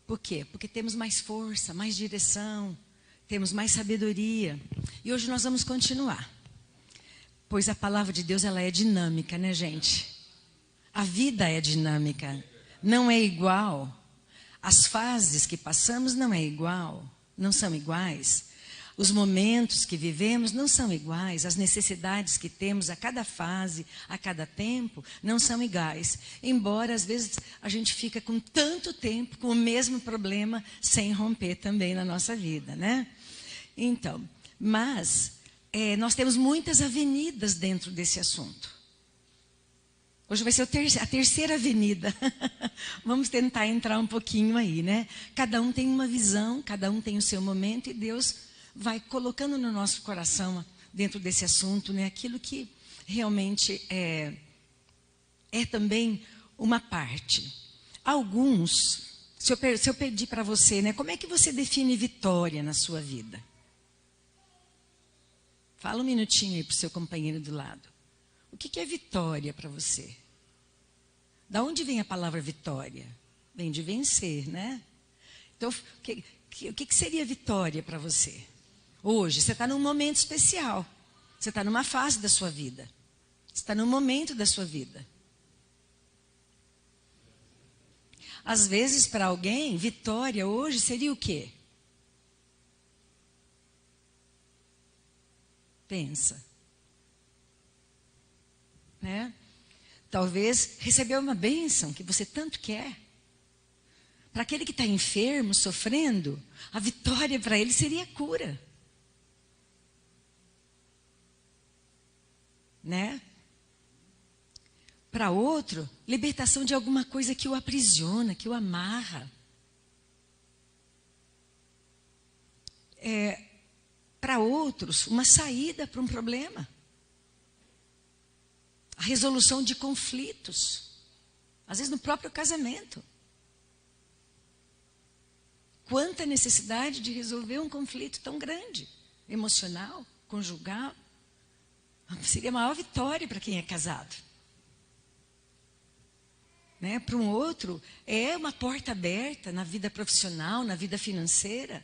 Por quê? Porque temos mais força, mais direção, temos mais sabedoria. E hoje nós vamos continuar. Pois a palavra de Deus, ela é dinâmica, né, gente? A vida é dinâmica, não é igual. As fases que passamos não é igual, não são iguais. Os momentos que vivemos não são iguais. As necessidades que temos a cada fase, a cada tempo, não são iguais. Embora, às vezes, a gente fica com tanto tempo com o mesmo problema sem romper também na nossa vida, né? Então, mas nós temos muitas avenidas dentro desse assunto. Hoje vai ser a terceira avenida. Vamos tentar entrar um pouquinho aí, né? Cada um tem uma visão, cada um tem o seu momento e Deus vai colocando no nosso coração, dentro desse assunto, né, aquilo que realmente é também uma parte. Alguns, se eu pedir para você, né, como é que você define vitória na sua vida? Fala um minutinho aí para o seu companheiro do lado. O que é vitória para você? Da onde vem a palavra vitória? Vem de vencer, né? Então, o que seria vitória para você? Hoje, você está num momento especial. Você está numa fase da sua vida. Você está num momento da sua vida. Às vezes, para alguém, vitória hoje seria o quê? Pensa. Né? Talvez receber uma bênção que você tanto quer. Para aquele que está enfermo, sofrendo, a vitória para ele seria a cura. Né? Para outro, libertação de alguma coisa que o aprisiona, que o amarra. Para outros, uma saída para um problema. A resolução de conflitos. Às vezes no próprio casamento. Quanta necessidade de resolver um conflito tão grande, emocional, conjugal. Seria a maior vitória para quem é casado. Né? Para um outro, é uma porta aberta na vida profissional, na vida financeira.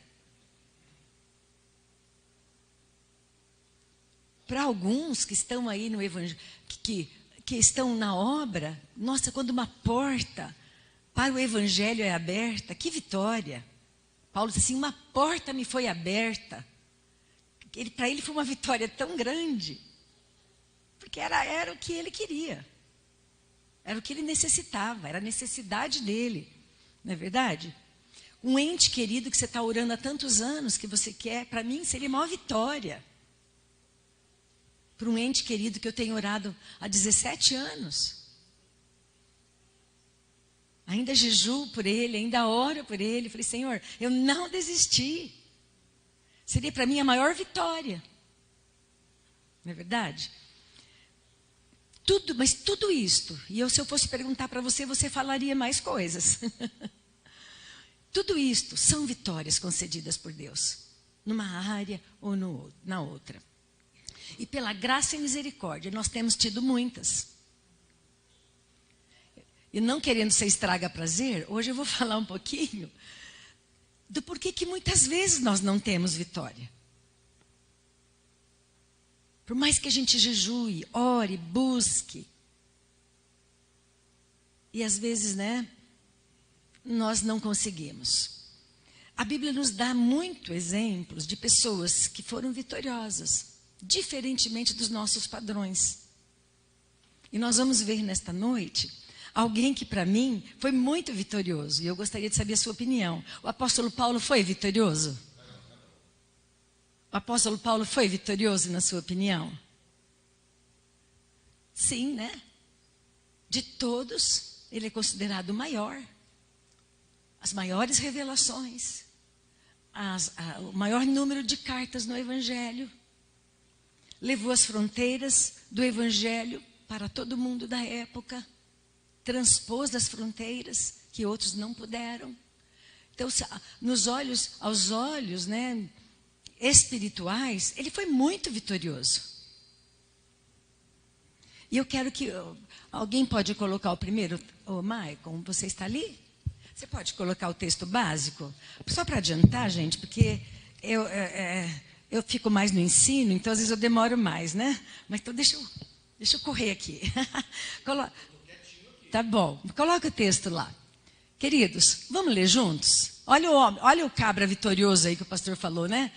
Para alguns que estão aí no evangelho, que estão na obra, nossa, quando uma porta para o evangelho é aberta, que vitória. Paulo diz assim, uma porta me foi aberta. Para ele foi uma vitória tão grande. Porque era o que ele queria. Era o que ele necessitava. Era a necessidade dele. Não é verdade? Um ente querido que você está orando há tantos anos, que você quer, para mim seria a maior vitória. Para um ente querido que eu tenho orado há 17 anos. Ainda jejuo por ele, ainda oro por ele. Falei, Senhor, eu não desisti. Seria para mim a maior vitória. Não é verdade? Mas tudo isto, e se eu fosse perguntar para você, você falaria mais coisas. Tudo isto são vitórias concedidas por Deus, numa área ou na outra. E pela graça e misericórdia, nós temos tido muitas. E não querendo ser estraga prazer, hoje eu vou falar um pouquinho do porquê que muitas vezes nós não temos vitória. Por mais que a gente jejue, ore, busque. E às vezes, né, nós não conseguimos. A Bíblia nos dá muitos exemplos de pessoas que foram vitoriosas, diferentemente dos nossos padrões. E nós vamos ver nesta noite alguém que para mim foi muito vitorioso. E eu gostaria de saber a sua opinião. O apóstolo Paulo foi vitorioso? O apóstolo Paulo foi vitorioso na sua opinião? Sim, né? De todos, ele é considerado o maior. As maiores revelações. O maior número de cartas no Evangelho. Levou as fronteiras do Evangelho para todo mundo da época. Transpôs as fronteiras que outros não puderam. Então, aos olhos, né, espirituais, ele foi muito vitorioso. E eu quero que alguém pode colocar o primeiro, Maicon, você está ali? Você pode colocar o texto básico? Só para adiantar, gente, porque eu fico mais no ensino, então às vezes eu demoro mais, né? Mas então deixa eu correr aqui. Tá bom, coloca o texto lá. Queridos, vamos ler juntos? Olha o homem, olha o cabra vitorioso aí que o pastor falou, né?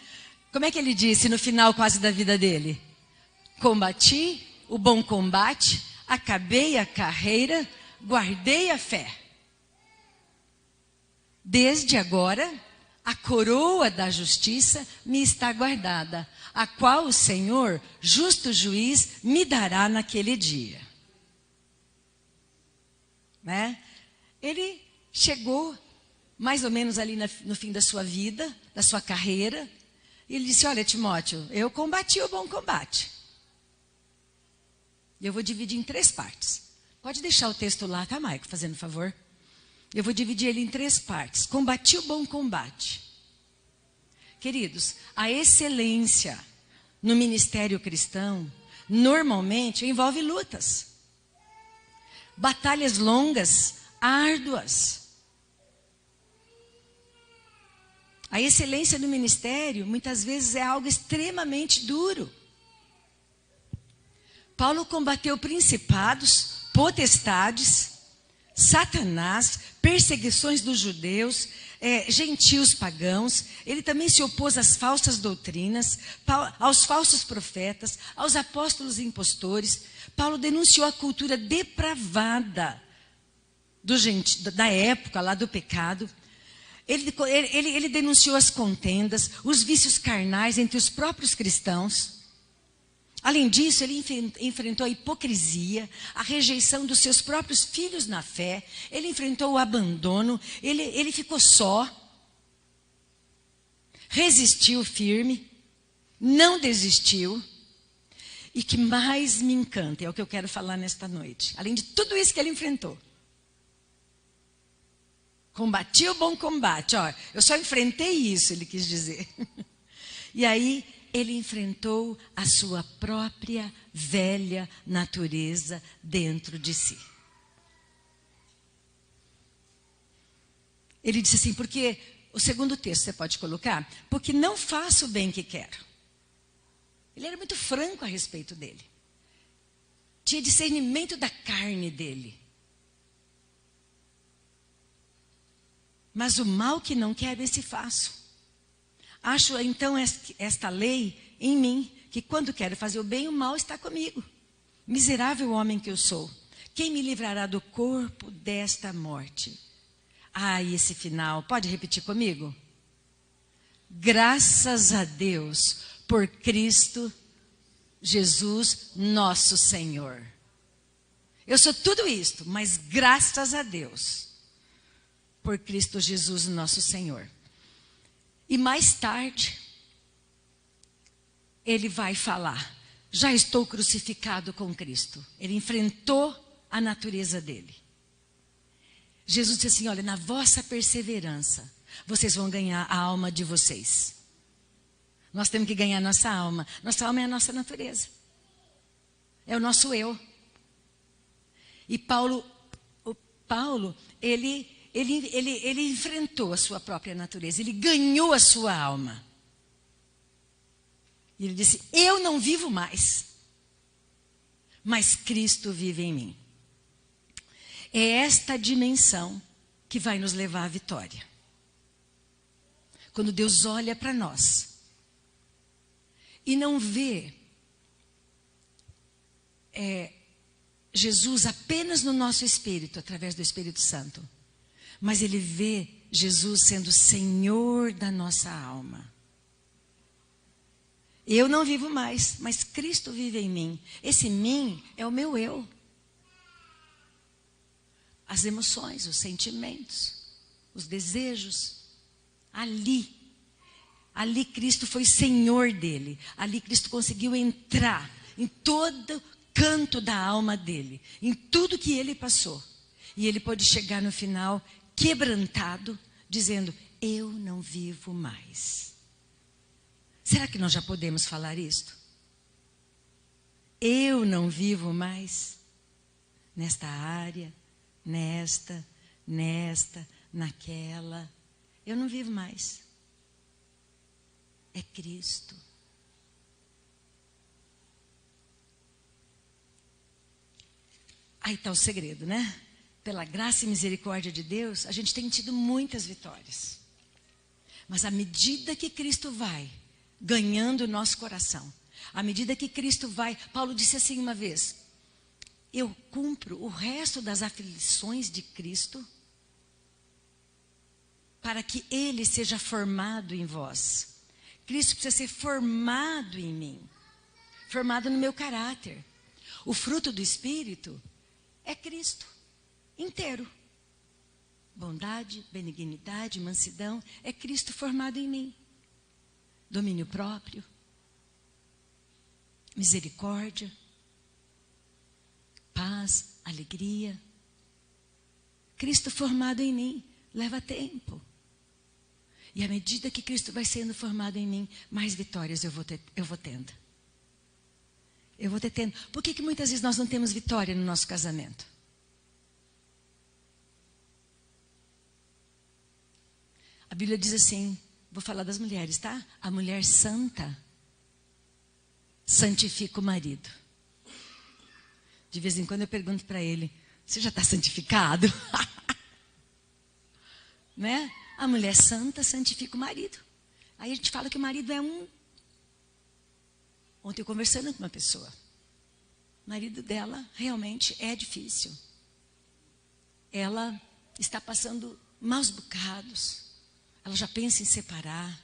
Como é que ele disse no final quase da vida dele? Combati o bom combate, acabei a carreira, guardei a fé. Desde agora, a coroa da justiça me está guardada, a qual o Senhor, justo juiz, me dará naquele dia. Né? Ele chegou mais ou menos ali no fim da sua vida, da sua carreira, e ele disse, olha, Timóteo, eu combati o bom combate. E eu vou dividir em 3 partes. Pode deixar o texto lá, tá, Maico, fazendo favor? Eu vou dividir ele em 3 partes. Combati o bom combate. Queridos, a excelência no ministério cristão, normalmente, envolve lutas. Batalhas longas, árduas. A excelência no ministério, muitas vezes, é algo extremamente duro. Paulo combateu principados, potestades, Satanás, perseguições dos judeus, gentios pagãos. Ele também se opôs às falsas doutrinas, aos falsos profetas, aos apóstolos impostores. Paulo denunciou a cultura depravada da época lá do pecado. Ele denunciou as contendas, os vícios carnais entre os próprios cristãos. Além disso, ele enfrentou a hipocrisia, a rejeição dos seus próprios filhos na fé. Ele enfrentou o abandono, ele ficou só. Resistiu firme, não desistiu. E que mais me encanta, é o que eu quero falar nesta noite. Além de tudo isso que ele enfrentou. Combati o bom combate. Ó, eu só enfrentei isso, ele quis dizer. E aí, ele enfrentou a sua própria velha natureza dentro de si. Ele disse assim, porque, o segundo texto você pode colocar, porque não faço o bem que quero. Ele era muito franco a respeito dele. Tinha discernimento da carne dele. Mas o mal que não quero, esse faço. Acho, então, esta lei em mim, que quando quero fazer o bem, o mal está comigo. Miserável homem que eu sou. Quem me livrará do corpo desta morte? E esse final, pode repetir comigo? Graças a Deus por Cristo Jesus, nosso Senhor. Eu sou tudo isto, mas graças a Deus por Cristo Jesus, nosso Senhor. E mais tarde, ele vai falar, já estou crucificado com Cristo. Ele enfrentou a natureza dele. Jesus disse assim, olha, na vossa perseverança, vocês vão ganhar a alma de vocês. Nós temos que ganhar nossa alma. Nossa alma é a nossa natureza. É o nosso eu. E Paulo, ele enfrentou a sua própria natureza. Ele ganhou a sua alma. E ele disse, eu não vivo mais, mas Cristo vive em mim. É esta dimensão que vai nos levar à vitória. Quando Deus olha para nós e não vê Jesus apenas no nosso espírito, através do Espírito Santo, mas ele vê Jesus sendo Senhor da nossa alma. Eu não vivo mais, mas Cristo vive em mim. Esse mim é o meu eu. As emoções, os sentimentos, os desejos. Ali Cristo foi Senhor dele. Ali Cristo conseguiu entrar em todo canto da alma dele, em tudo que ele passou. E ele pôde chegar no final quebrantado, dizendo, eu não vivo mais. Será que nós já podemos falar isto? Eu não vivo mais nesta área, nesta, naquela. Eu não vivo mais. É Cristo. Aí está o segredo, né? Pela graça e misericórdia de Deus, a gente tem tido muitas vitórias. Mas à medida que Cristo vai ganhando o nosso coração, à medida que Cristo vai... Paulo disse assim uma vez: eu cumpro o resto das aflições de Cristo para que Ele seja formado em vós. Cristo precisa ser formado em mim, formado no meu caráter. O fruto do Espírito é Cristo inteiro. Bondade, benignidade, mansidão, é Cristo formado em mim. Domínio próprio, misericórdia, paz, alegria. Cristo formado em mim leva tempo. E à medida que Cristo vai sendo formado em mim, mais vitórias eu vou tendo. Eu vou tendo. Por que muitas vezes nós não temos vitória no nosso casamento? A Bíblia diz assim, vou falar das mulheres, tá? A mulher santa santifica o marido. De vez em quando eu pergunto para ele, você já está santificado? Né? A mulher santa santifica o marido. Aí a gente fala que o marido é um... Ontem eu conversando com uma pessoa. O marido dela realmente é difícil. Ela está passando maus bocados. Ela já pensa em separar.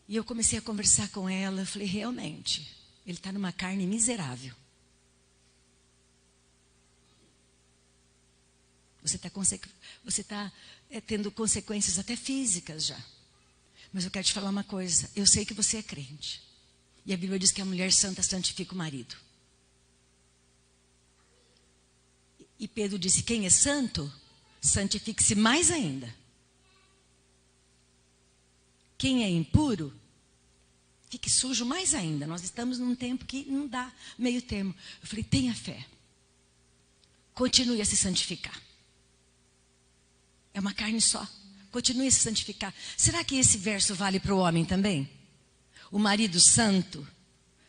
E eu comecei a conversar com ela. Eu falei, realmente, ele está numa carne miserável. Você está tendo consequências até físicas já. Mas eu quero te falar uma coisa. Eu sei que você é crente. E a Bíblia diz que a mulher santa santifica o marido. E Pedro disse, quem é santo, santifique-se mais ainda. Quem é impuro, fique sujo mais ainda. Nós estamos num tempo que não dá meio termo. Eu falei, tenha fé. Continue a se santificar. É uma carne só. Continue a se santificar. Será que esse verso vale para o homem também? O marido santo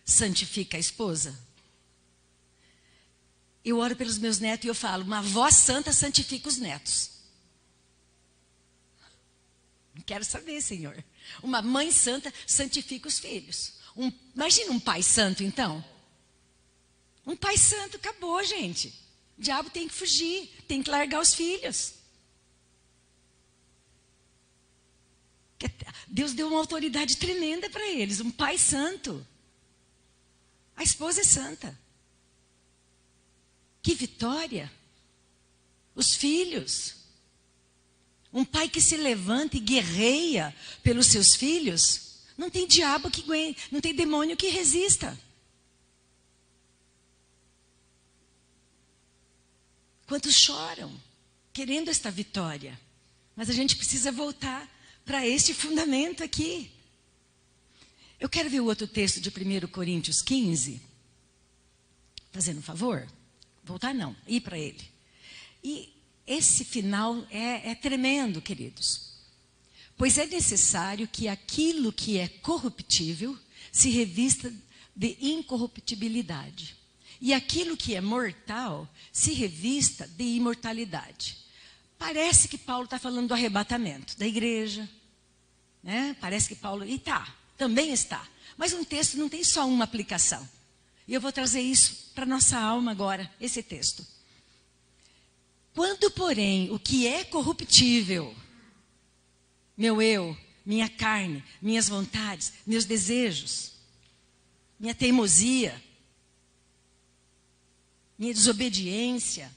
santifica a esposa? Eu oro pelos meus netos e eu falo, uma avó santa santifica os netos. Não quero saber, Senhor. Uma mãe santa santifica os filhos. Imagina um pai santo, então. Um pai santo, acabou, gente. O diabo tem que fugir, tem que largar os filhos. Deus deu uma autoridade tremenda para eles. Um pai santo. A esposa é santa. Que vitória. Os filhos. Um pai que se levanta e guerreia pelos seus filhos. Não tem diabo que aguente, não tem demônio que resista. Quantos choram querendo esta vitória? Mas a gente precisa voltar para este fundamento aqui. Eu quero ver o outro texto de 1 Coríntios 15. Fazendo um favor? Voltar não, ir para ele. E esse final é tremendo, queridos. Pois é necessário que aquilo que é corruptível se revista de incorruptibilidade. E aquilo que é mortal se revista de imortalidade. Parece que Paulo está falando do arrebatamento da igreja. Né? Parece que Paulo... E também está. Mas um texto não tem só uma aplicação. E eu vou trazer isso para a nossa alma agora, esse texto. Quando, porém, o que é corruptível, meu eu, minha carne, minhas vontades, meus desejos, minha teimosia, minha desobediência,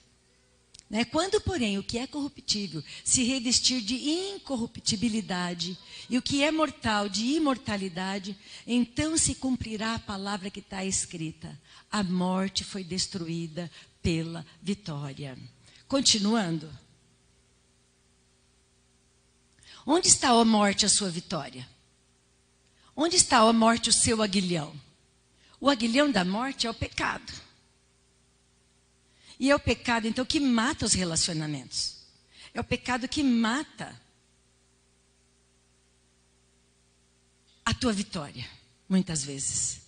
né? Quando, porém, o que é corruptível se revestir de incorruptibilidade e o que é mortal de imortalidade, então se cumprirá a palavra que está escrita. A morte foi destruída pela vitória. Continuando. Onde está, ó morte, a sua vitória? Onde está, ó morte, o seu aguilhão? O aguilhão da morte é o pecado. E é o pecado, então, que mata os relacionamentos. É o pecado que mata a tua vitória, muitas vezes.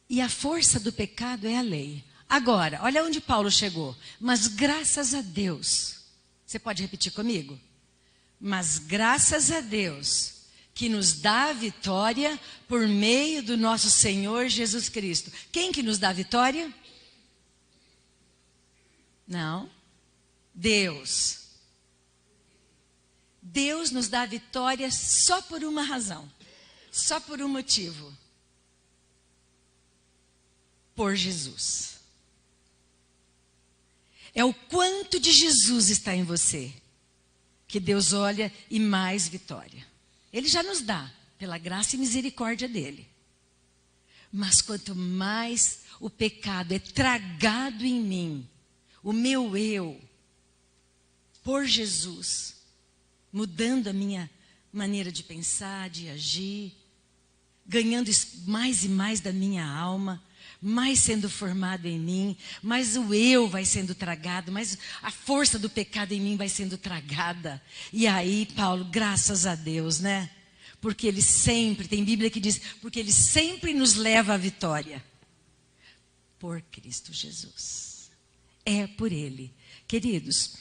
E a força do pecado é a lei. Agora, olha onde Paulo chegou. Mas graças a Deus. Você pode repetir comigo? Mas graças a Deus que nos dá a vitória por meio do nosso Senhor Jesus Cristo. Quem que nos dá a vitória? Não. Deus. Deus nos dá a vitória só por uma razão. Só por um motivo. Por Jesus. É o quanto de Jesus está em você que Deus olha e mais vitória. Ele já nos dá, pela graça e misericórdia dele. Mas quanto mais o pecado é tragado em mim, o meu eu, por Jesus, mudando a minha maneira de pensar, de agir, ganhando mais e mais da minha alma, mais sendo formado em mim, mais o eu vai sendo tragado, mais a força do pecado em mim vai sendo tragada. E aí, Paulo, graças a Deus, né? Porque ele sempre, tem Bíblia que diz, porque ele sempre nos leva à vitória. Por Cristo Jesus. É por ele. Queridos,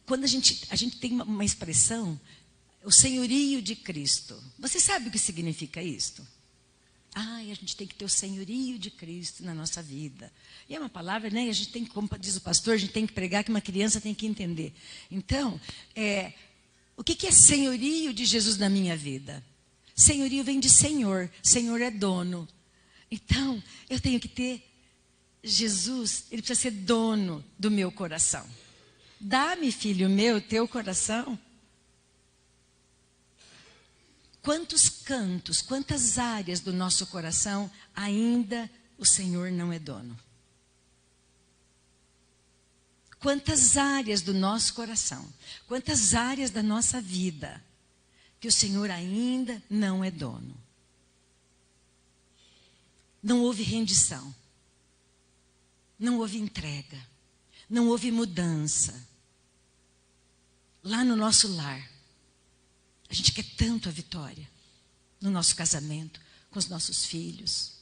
quando a gente tem uma expressão, o senhorio de Cristo. Você sabe o que significa isto? A gente tem que ter o senhorio de Cristo na nossa vida. E é uma palavra, né? A gente tem, como diz o pastor, a gente tem que pregar que uma criança tem que entender. Então, o que é senhorio de Jesus na minha vida? Senhorio vem de Senhor. Senhor é dono. Então, eu tenho que ter Jesus, ele precisa ser dono do meu coração. Dá-me, filho meu, teu coração. Quantos cantos, quantas áreas do nosso coração ainda o Senhor não é dono? Quantas áreas do nosso coração, quantas áreas da nossa vida que o Senhor ainda não é dono? Não houve rendição, não houve entrega, não houve mudança. Lá no nosso lar, a gente quer tanto a vitória no nosso casamento, com os nossos filhos.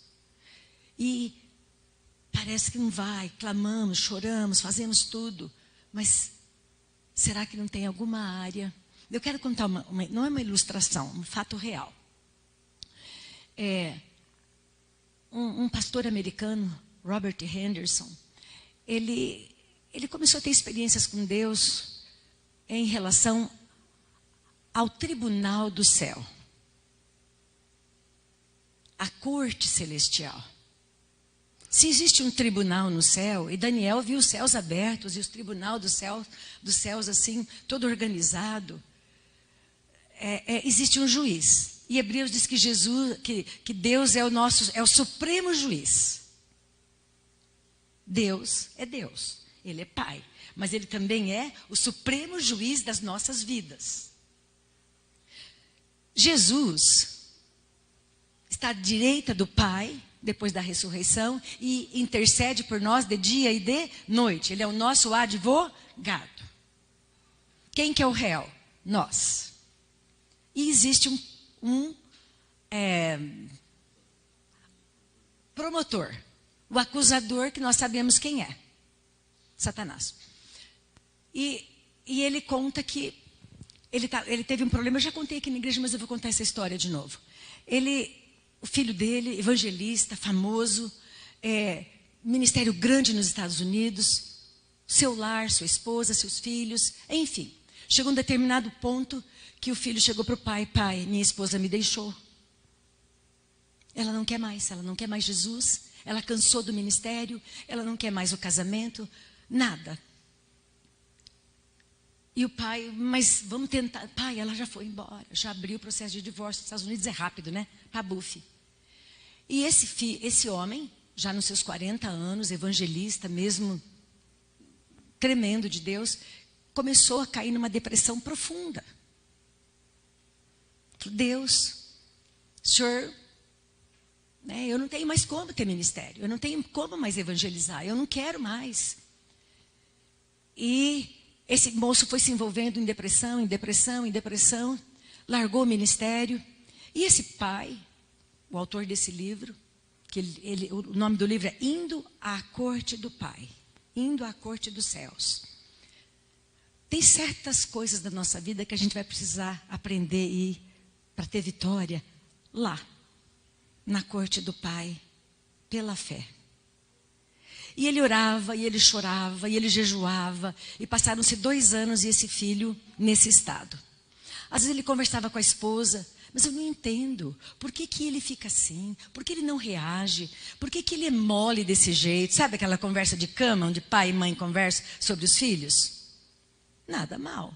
E parece que não vai, clamamos, choramos, fazemos tudo. Mas será que não tem alguma área? Eu quero contar, não é uma ilustração, um fato real. Um pastor americano, Robert Henderson, ele começou a ter experiências com Deus em relação ao tribunal do céu, a corte celestial. Se existe um tribunal no céu, e Daniel viu os céus abertos e os tribunais dos céus assim, todo organizado, existe um juiz. E Hebreus diz que Deus é o supremo juiz. Deus é Deus, ele é Pai, mas ele também é o supremo juiz das nossas vidas. Jesus está à direita do Pai, depois da ressurreição, e intercede por nós de dia e de noite. Ele é o nosso advogado. Quem que é o réu? Nós. E existe um promotor, o acusador, que nós sabemos quem é. Satanás. E ele conta que ele teve um problema. Eu já contei aqui na igreja, mas eu vou contar essa história de novo. O filho dele, evangelista, famoso, ministério grande nos Estados Unidos, seu lar, sua esposa, seus filhos, enfim. Chegou um determinado ponto que o filho chegou para o pai: pai, minha esposa me deixou. Ela não quer mais Jesus, ela cansou do ministério, ela não quer mais o casamento, nada. E o pai, mas vamos tentar. Pai, ela já foi embora, já abriu o processo de divórcio. Nos Estados Unidos é rápido, né? Pabuf. E esse homem, já nos seus 40 anos, evangelista mesmo, tremendo de Deus, começou a cair numa depressão profunda. Deus, o senhor né? Eu não tenho mais como ter ministério. Eu não tenho como mais evangelizar. Eu não quero mais. E esse moço foi se envolvendo em depressão, em depressão, em depressão. Largou o ministério. E esse pai, o autor desse livro, o nome do livro é Indo à Corte do Pai. Indo à Corte dos Céus. Tem certas coisas da nossa vida que a gente vai precisar aprender e ir para ter vitória lá, na corte do Pai, pela fé. E ele orava, e ele chorava, e ele jejuava, e passaram-se 2 anos e esse filho nesse estado. Às vezes ele conversava com a esposa, mas eu não entendo, por que que ele fica assim? Por que ele não reage? Por que que ele é mole desse jeito? Sabe aquela conversa de cama, onde pai e mãe conversam sobre os filhos? Nada mal.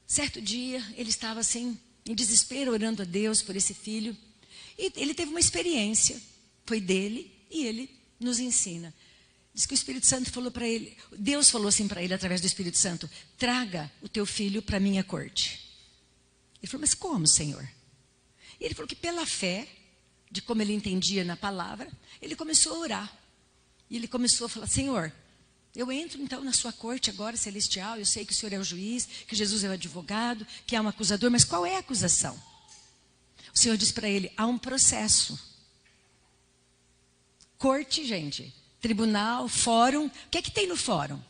Certo dia, ele estava assim, em desespero, orando a Deus por esse filho. E ele teve uma experiência, foi dele, e ele nos ensina. Diz que o Espírito Santo falou para ele, Deus falou assim para ele, através do Espírito Santo, traga o teu filho para a minha corte. Ele falou, mas como, Senhor? E ele falou que pela fé, de como ele entendia na palavra, ele começou a orar. E ele começou a falar, Senhor, eu entro então na sua corte agora celestial, eu sei que o Senhor é o juiz, que Jesus é o advogado, que há um acusador, mas qual é a acusação? O Senhor disse para ele, há um processo. Corte, gente, tribunal, fórum, o que é que tem no fórum?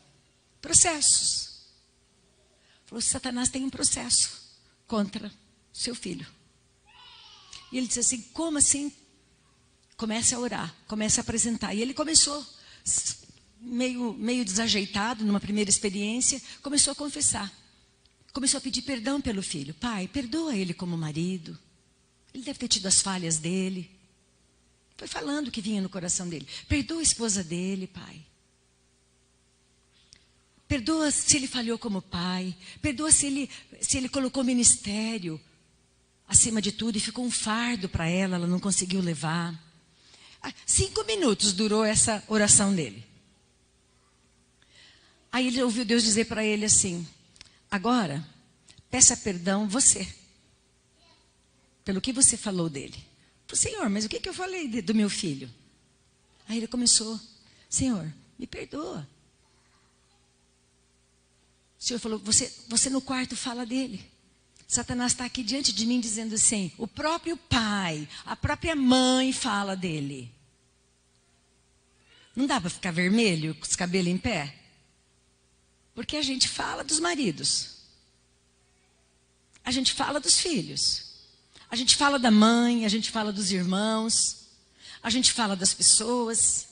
Processos. Falou, Satanás tem um processo contra seu filho. E ele disse assim, como assim? Comece a orar, comece a apresentar. E ele começou, meio desajeitado, numa primeira experiência, começou a confessar. Começou a pedir perdão pelo filho. Pai, perdoa ele como marido. Ele deve ter tido as falhas dele. Foi falando o que vinha no coração dele. Perdoa a esposa dele, pai. Perdoa se ele falhou como pai. Perdoa se ele colocou ministério acima de tudo e ficou um fardo para ela, ela não conseguiu levar. 5 minutos durou essa oração dele. Aí ele ouviu Deus dizer para ele assim, agora, peça perdão você, pelo que você falou dele. Eu falei, Senhor, mas o que eu falei do meu filho? Aí ele começou, Senhor, me perdoa. O Senhor falou, você no quarto fala dele. Satanás está aqui diante de mim dizendo assim, o próprio pai, a própria mãe fala dele. Não dá para ficar vermelho, com os cabelos em pé? Porque a gente fala dos maridos. A gente fala dos filhos. A gente fala da mãe, a gente fala dos irmãos. A gente fala das pessoas.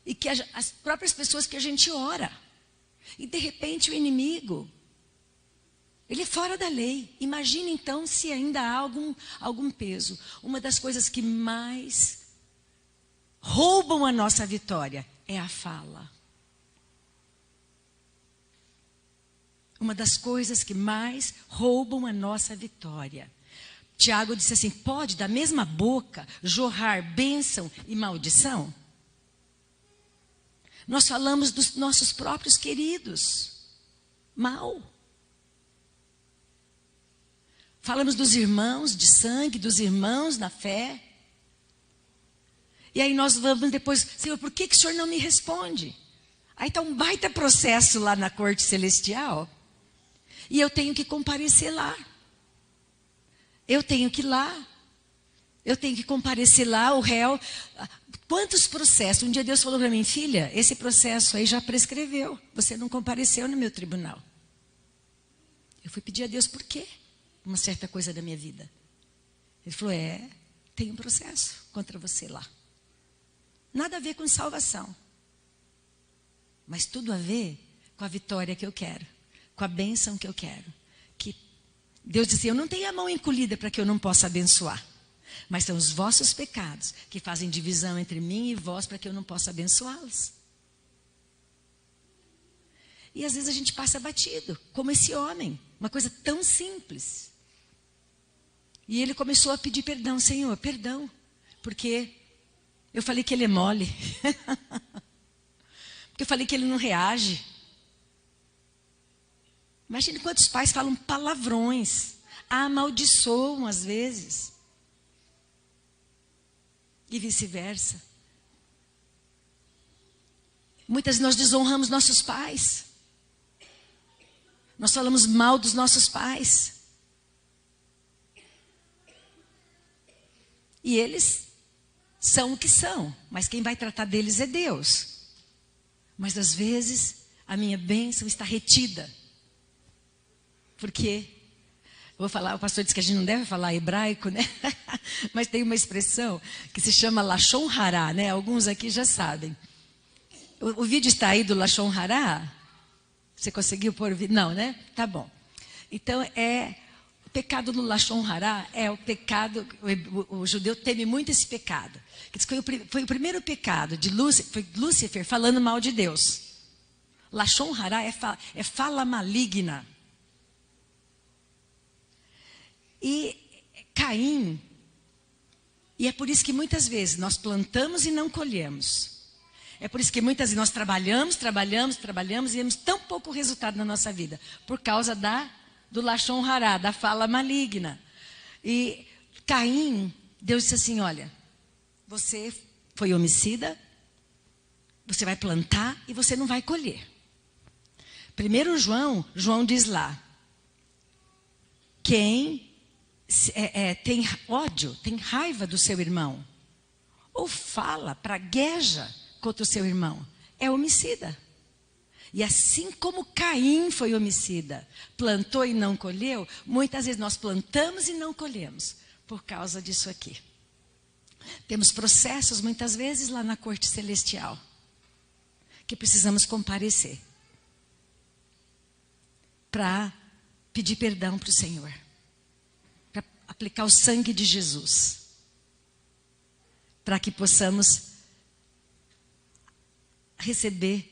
E que as próprias pessoas que a gente ora. E de repente o inimigo, ele é fora da lei. Imagine então se ainda há algum peso. Uma das coisas que mais roubam a nossa vitória é a fala. Uma das coisas que mais roubam a nossa vitória. Tiago disse assim, pode da mesma boca jorrar bênção e maldição? Nós falamos dos nossos próprios queridos mal. Falamos dos irmãos de sangue, dos irmãos na fé. E aí nós vamos depois, Senhor, por que o Senhor não me responde? Aí está um baita processo lá na corte celestial. E eu tenho que comparecer lá. Eu tenho que ir lá. Eu tenho que comparecer lá, o réu. Quantos processos? Um dia Deus falou para mim, filha, esse processo aí já prescreveu. Você não compareceu no meu tribunal. Eu fui pedir a Deus por quê? Uma certa coisa da minha vida. Ele falou, tem um processo contra você lá. Nada a ver com salvação. Mas tudo a ver com a vitória que eu quero. Com a bênção que eu quero. Que Deus disse, eu não tenho a mão encolhida para que eu não possa abençoar. Mas são os vossos pecados que fazem divisão entre mim e vós para que eu não possa abençoá-los. E às vezes a gente passa batido, como esse homem. Uma coisa tão simples. E ele começou a pedir perdão, Senhor, perdão. Porque eu falei que ele é mole. Porque eu falei que ele não reage. Imagine quantos pais falam palavrões. Amaldiçoam às vezes. E vice-versa. Muitas vezes nós desonramos nossos pais. Nós falamos mal dos nossos pais. E eles são o que são. Mas quem vai tratar deles é Deus. Mas às vezes a minha bênção está retida. Por quê? Eu vou falar, o pastor disse que a gente não deve falar hebraico, né? Mas tem uma expressão que se chama Lashon Hará, né? Alguns aqui já sabem. O vídeo está aí do Lashon Hará? Você conseguiu pôr o vídeo? Não, né? Tá bom. Então, o pecado do Lashon Hará é o pecado, o judeu teme muito esse pecado. Foi o primeiro pecado de Lúcifer, foi Lúcifer falando mal de Deus. Lashon Hará é fala maligna. E Caim, e é por isso que muitas vezes nós plantamos e não colhemos. É por isso que muitas vezes nós trabalhamos e vemos tão pouco resultado na nossa vida. Por causa do Lashon Hará, da fala maligna. E Caim, Deus disse assim, olha, você foi homicida, você vai plantar e você não vai colher. Primeiro João diz lá, quem tem ódio, tem raiva do seu irmão, ou fala, pragueja contra o seu irmão, é homicida. E assim como Caim foi homicida, plantou e não colheu, muitas vezes nós plantamos e não colhemos, por causa disso aqui. Temos processos, muitas vezes, lá na corte celestial, que precisamos comparecer, para pedir perdão para o Senhor. Para aplicar o sangue de Jesus. Para que possamos receber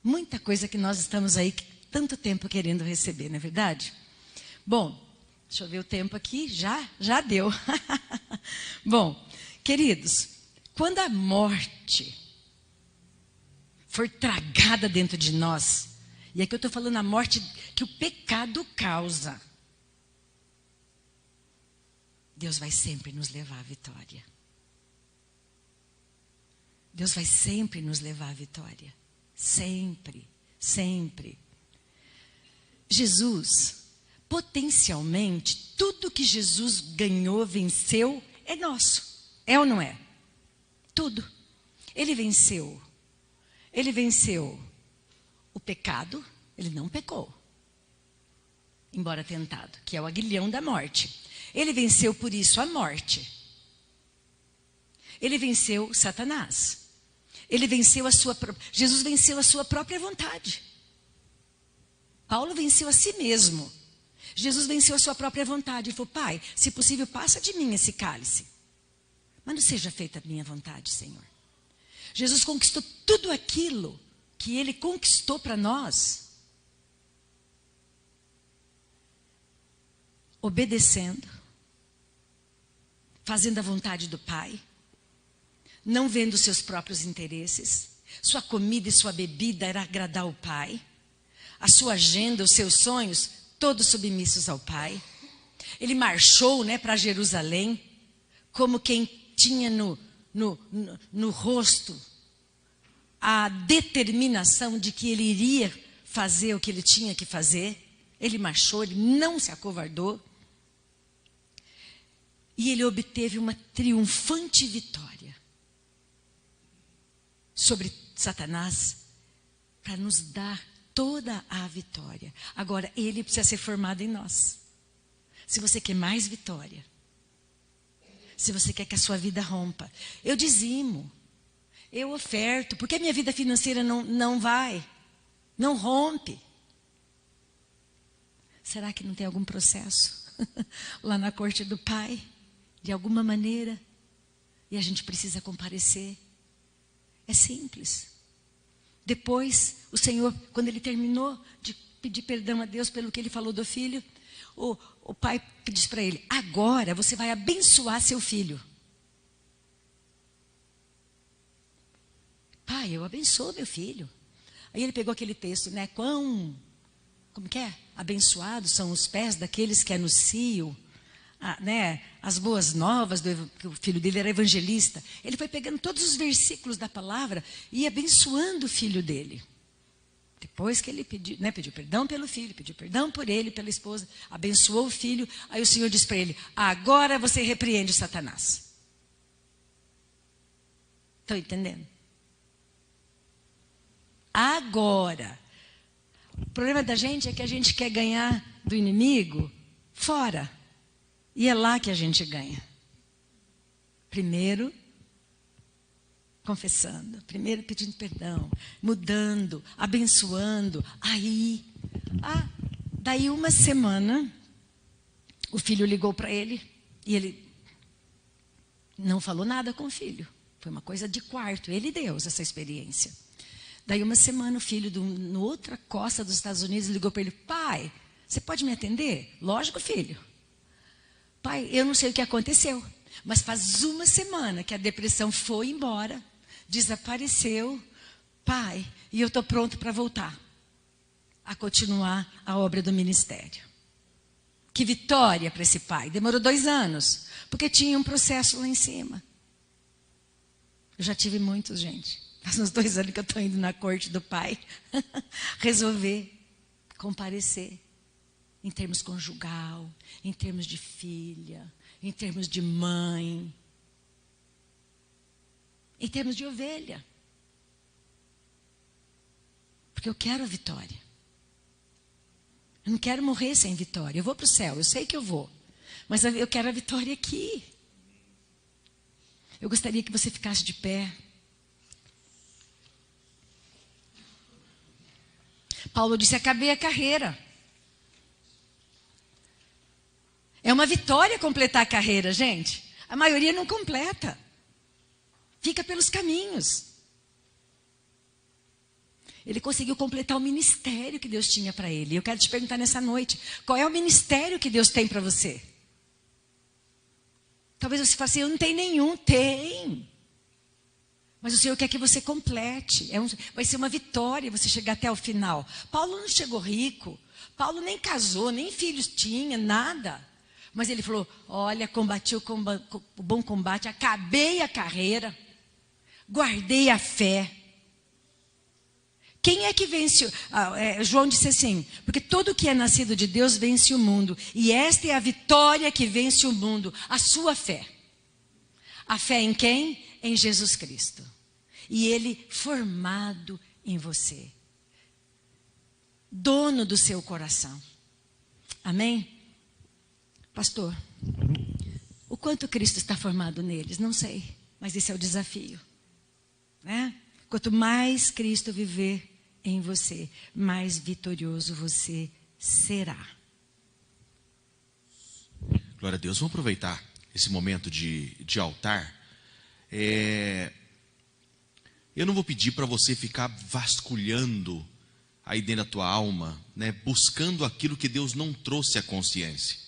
muita coisa que nós estamos aí tanto tempo querendo receber, não é verdade? Bom, deixa eu ver o tempo aqui. Já deu. Bom, queridos, quando a morte for tragada dentro de nós, e aqui eu estou falando a morte que o pecado causa, Deus vai sempre nos levar à vitória. Deus vai sempre nos levar à vitória. Sempre, sempre. Jesus, potencialmente, tudo que Jesus ganhou, venceu, é nosso. É ou não é? Tudo. Ele venceu. Ele venceu o pecado, ele não pecou. Embora tentado, que é o aguilhão da morte. Ele venceu por isso a morte. Ele venceu Satanás. Ele venceu Jesus venceu a sua própria vontade. Paulo venceu a si mesmo. Jesus venceu a sua própria vontade. Ele falou, Pai, se possível, passa de mim esse cálice. Mas não seja feita a minha vontade, Senhor. Jesus conquistou tudo aquilo que Ele conquistou para nós, obedecendo, fazendo a vontade do Pai, não vendo os seus próprios interesses. Sua comida e sua bebida era agradar o Pai. A sua agenda, os seus sonhos, todos submissos ao Pai. Ele marchou, para Jerusalém, como quem tinha no rosto a determinação de que ele iria fazer o que ele tinha que fazer. Ele marchou, ele não se acovardou. E ele obteve uma triunfante vitória sobre Satanás, para nos dar toda a vitória. Agora, ele precisa ser formado em nós. Se você quer mais vitória, se você quer que a sua vida rompa, eu dizimo, eu oferto, porque a minha vida financeira não rompe. Será que não tem algum processo lá na corte do Pai, de alguma maneira, e a gente precisa comparecer? É simples. Depois, o Senhor, quando ele terminou de pedir perdão a Deus pelo que ele falou do filho, o pai diz para ele, agora você vai abençoar seu filho. Pai, eu abençoo meu filho. Aí ele pegou aquele texto, como que é? Abençoados são os pés daqueles que anunciam as boas novas, que o filho dele era evangelista. Ele foi pegando todos os versículos da palavra e abençoando o filho dele. Depois que ele pediu perdão pelo filho, pediu perdão por ele, pela esposa, abençoou o filho, aí o Senhor disse para ele: agora você repreende Satanás. Estão entendendo? Agora. O problema da gente é que a gente quer ganhar do inimigo fora. E é lá que a gente ganha. Primeiro, confessando. Primeiro, pedindo perdão. Mudando, abençoando. Daí uma semana, o filho ligou para ele. E ele não falou nada com o filho. Foi uma coisa de quarto. Ele e Deus, essa experiência. Daí uma semana o filho, no outra costa dos Estados Unidos, ligou para ele: pai, você pode me atender? Lógico, filho. Pai, eu não sei o que aconteceu, mas faz uma semana que a depressão foi embora, desapareceu, pai, e eu estou pronto para voltar a continuar a obra do ministério. Que vitória para esse pai. Demorou 2 anos, porque tinha um processo lá em cima. Eu já tive muitos, gente. Faz uns 2 anos que eu estou indo na corte do pai resolver comparecer em termos conjugal, em termos de filha, em termos de mãe, em termos de ovelha. Porque eu quero a vitória. Eu não quero morrer sem vitória. Eu vou para o céu, eu sei que eu vou. Mas eu quero a vitória aqui. Eu gostaria que você ficasse de pé. Paulo disse: acabei a carreira. É uma vitória completar a carreira, gente. A maioria não completa. Fica pelos caminhos. Ele conseguiu completar o ministério que Deus tinha para ele. Eu quero te perguntar nessa noite: qual é o ministério que Deus tem para você? Talvez você fale assim: eu não tenho nenhum. Tem. Mas o Senhor quer que você complete. Vai ser uma vitória você chegar até o final. Paulo não chegou rico. Paulo nem casou, nem filhos tinha, nada. Mas ele falou: olha, combati o bom combate, acabei a carreira, guardei a fé. Quem é que vence? João disse assim: porque todo que é nascido de Deus vence o mundo. E esta é a vitória que vence o mundo, a sua fé. A fé em quem? Em Jesus Cristo. E Ele formado em você. Dono do seu coração. Amém? Pastor, o quanto Cristo está formado neles? Não sei, mas esse é o desafio. Né? Quanto mais Cristo viver em você, mais vitorioso você será. Glória a Deus. Vamos aproveitar esse momento de altar. Eu não vou pedir para você ficar vasculhando aí dentro da tua alma, né, buscando aquilo que Deus não trouxe à consciência.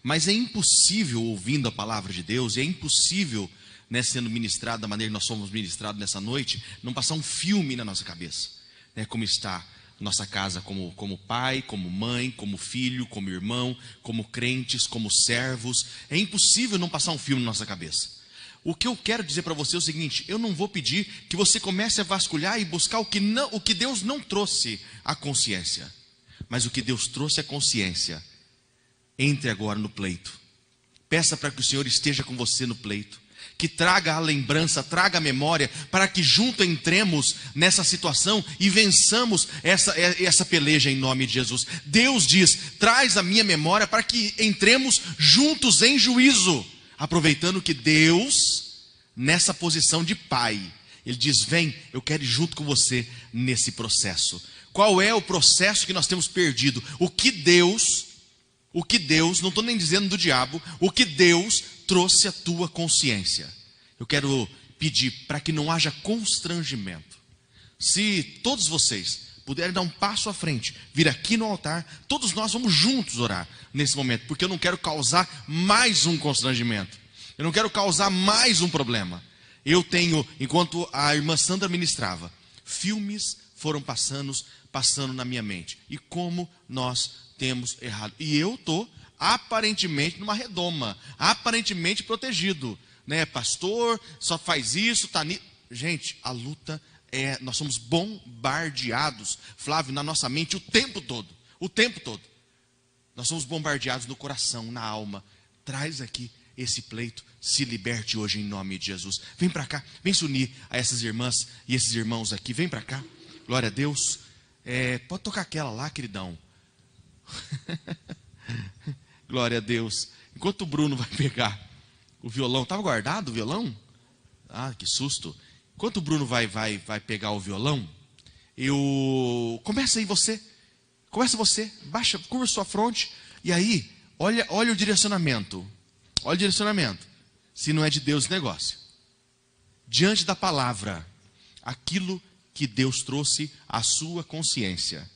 Mas é impossível, ouvindo a palavra de Deus, é impossível, né, sendo ministrado da maneira que nós somos ministrados nessa noite, não passar um filme na nossa cabeça, né, como está nossa casa como pai, como mãe, como filho, como irmão, como crentes, como servos. É impossível não passar um filme na nossa cabeça. O que eu quero dizer para você é o seguinte: eu não vou pedir que você comece a vasculhar e buscar o que Deus não trouxe à consciência. Mas o que Deus trouxe à consciência, entre agora no pleito. Peça para que o Senhor esteja com você no pleito. Que traga a lembrança, traga a memória, para que junto entremos nessa situação e vençamos essa peleja em nome de Jesus. Deus diz: traz a minha memória para que entremos juntos em juízo. Aproveitando que Deus, nessa posição de pai, Ele diz: vem, eu quero ir junto com você nesse processo. Qual é o processo que nós temos perdido? O que Deus, não estou nem dizendo do diabo, o que Deus trouxe à tua consciência. Eu quero pedir para que não haja constrangimento. Se todos vocês puderem dar um passo à frente, vir aqui no altar, todos nós vamos juntos orar nesse momento, porque eu não quero causar mais um constrangimento, eu não quero causar mais um problema. Eu tenho, enquanto a irmã Sandra ministrava, filmes foram passando na minha mente, e como nós temos errado, e eu estou aparentemente numa redoma, aparentemente protegido, né? Pastor, só faz isso, tá nisso. Gente, a luta nós somos bombardeados, Flávio, na nossa mente o tempo todo. Nós somos bombardeados no coração, na alma. Traz aqui esse pleito, se liberte hoje em nome de Jesus. Vem para cá, vem se unir a essas irmãs e esses irmãos aqui, vem para cá. Glória a Deus. Pode tocar aquela lá, queridão. Glória a Deus. Enquanto o Bruno vai pegar o violão, estava guardado o violão? Ah, que susto. Enquanto o Bruno vai pegar o violão, começa aí você. Começa você, baixa, curva sua fronte. E aí, olha o direcionamento. Olha o direcionamento. Se não é de Deus esse negócio. Diante da palavra, aquilo que Deus trouxe à sua consciência.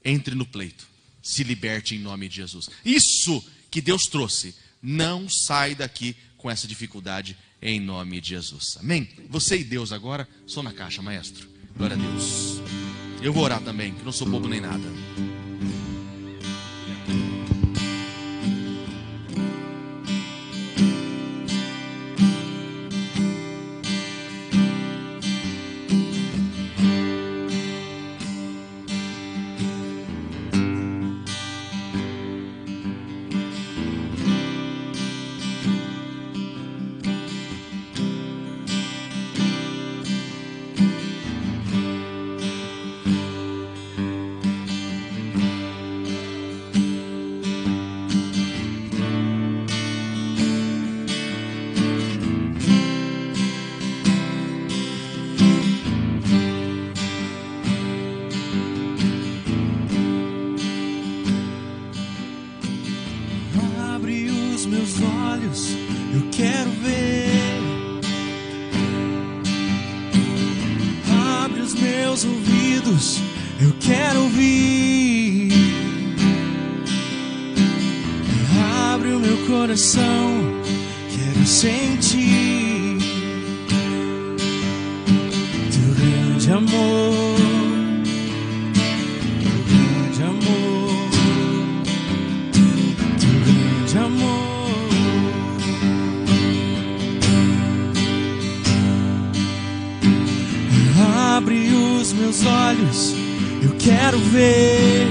Entre no pleito. Se liberte em nome de Jesus. Isso que Deus trouxe, não sai daqui com essa dificuldade em nome de Jesus. Amém? Você e Deus agora, som na caixa, maestro. Glória a Deus. Eu vou orar também, que não sou bobo nem nada. Eu quero ver. Abre os meus ouvidos, eu quero ouvir. Abre o meu coração, quero sentir teu grande amor, teu grande amor, teu grande amor. Abre os meus olhos, eu quero ver.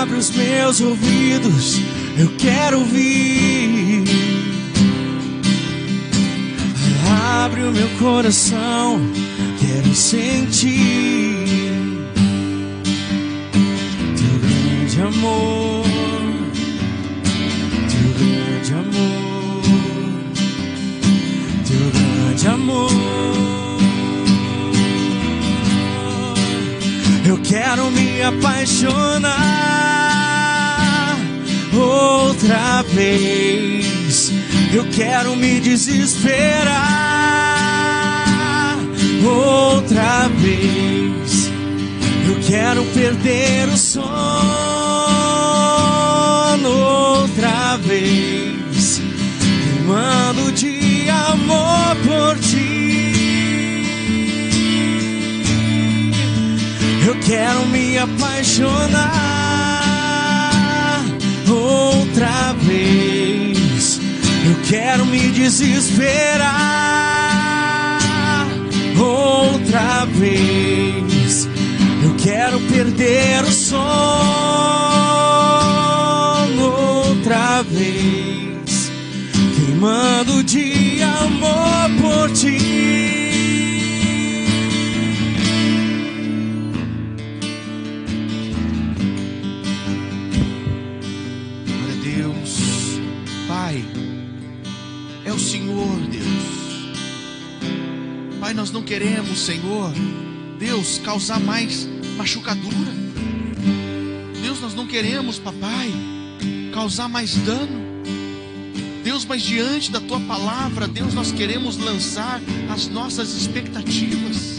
Abre os meus ouvidos, eu quero ouvir. Abre o meu coração, quero sentir teu grande amor, teu grande amor, teu grande amor. Eu quero me apaixonar outra vez. Eu quero me desesperar outra vez. Eu quero perder o sono outra vez, queimando de amor por ti. Eu quero me apaixonar outra vez. Eu quero me desesperar outra vez. Eu quero perder o sono outra vez, queimando de amor por ti. O Senhor, Deus. Pai, nós não queremos, Senhor, Deus, causar mais machucadura. Deus, nós não queremos, papai, causar mais dano. Deus, mas diante da tua palavra, Deus, nós queremos lançar as nossas expectativas.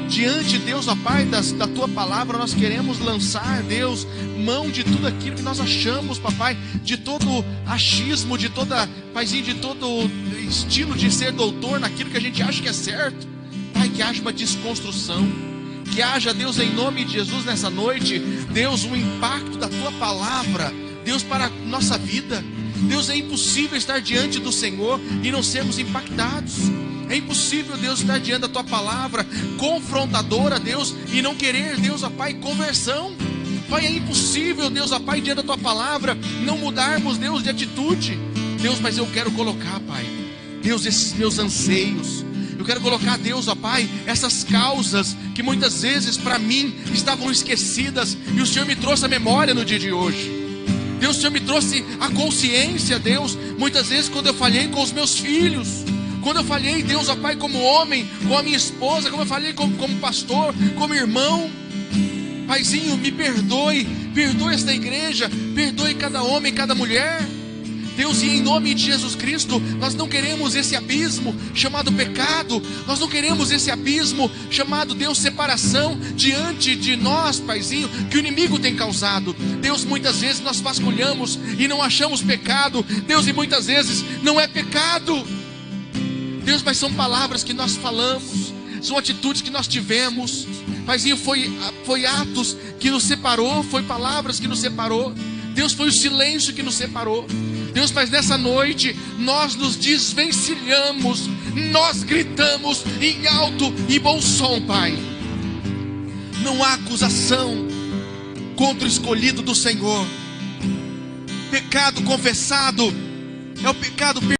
Diante, Deus, ó Pai, da tua palavra, nós queremos lançar, Deus, mão de tudo aquilo que nós achamos, papai, de todo achismo, de toda, paizinho, de todo estilo de ser doutor naquilo que a gente acha que é certo. Pai, que haja uma desconstrução, Que haja, Deus, em nome de Jesus, nessa noite, Deus, um impacto da tua palavra, Deus, para a nossa vida. Deus, é impossível estar diante do Senhor e não sermos impactados. É impossível, Deus, estar diante da tua palavra confrontadora, Deus, e não querer, Deus, ó Pai, conversão. Pai, é impossível, Deus, ó Pai, diante da tua palavra, não mudarmos, Deus, de atitude. Deus, mas eu quero colocar, Pai, Deus, esses meus anseios. Eu quero colocar, Deus, ó Pai, essas causas que muitas vezes para mim estavam esquecidas, e o Senhor me trouxe a memória no dia de hoje. Deus, o Senhor me trouxe a consciência, Deus, muitas vezes quando eu falhei com os meus filhos, quando eu falhei, Deus, ó Pai, como homem, com a minha esposa, como eu falhei como pastor, como irmão. Paizinho, me perdoe, perdoe esta igreja, perdoe cada homem, cada mulher. Deus, e em nome de Jesus Cristo, nós não queremos esse abismo chamado pecado, nós não queremos esse abismo chamado, Deus, separação diante de nós, Paizinho, que o inimigo tem causado. Deus, muitas vezes nós vasculhamos e não achamos pecado, Deus, e muitas vezes não é pecado, Deus, mas são palavras que nós falamos, são atitudes que nós tivemos, Paizinho, foi atos que nos separou, foi palavras que nos separou, Deus, foi o silêncio que nos separou. Deus, mas nessa noite nós nos desvencilhamos, nós gritamos em alto e bom som, Pai. Não há acusação contra o escolhido do Senhor. Pecado confessado é o pecado perdoado.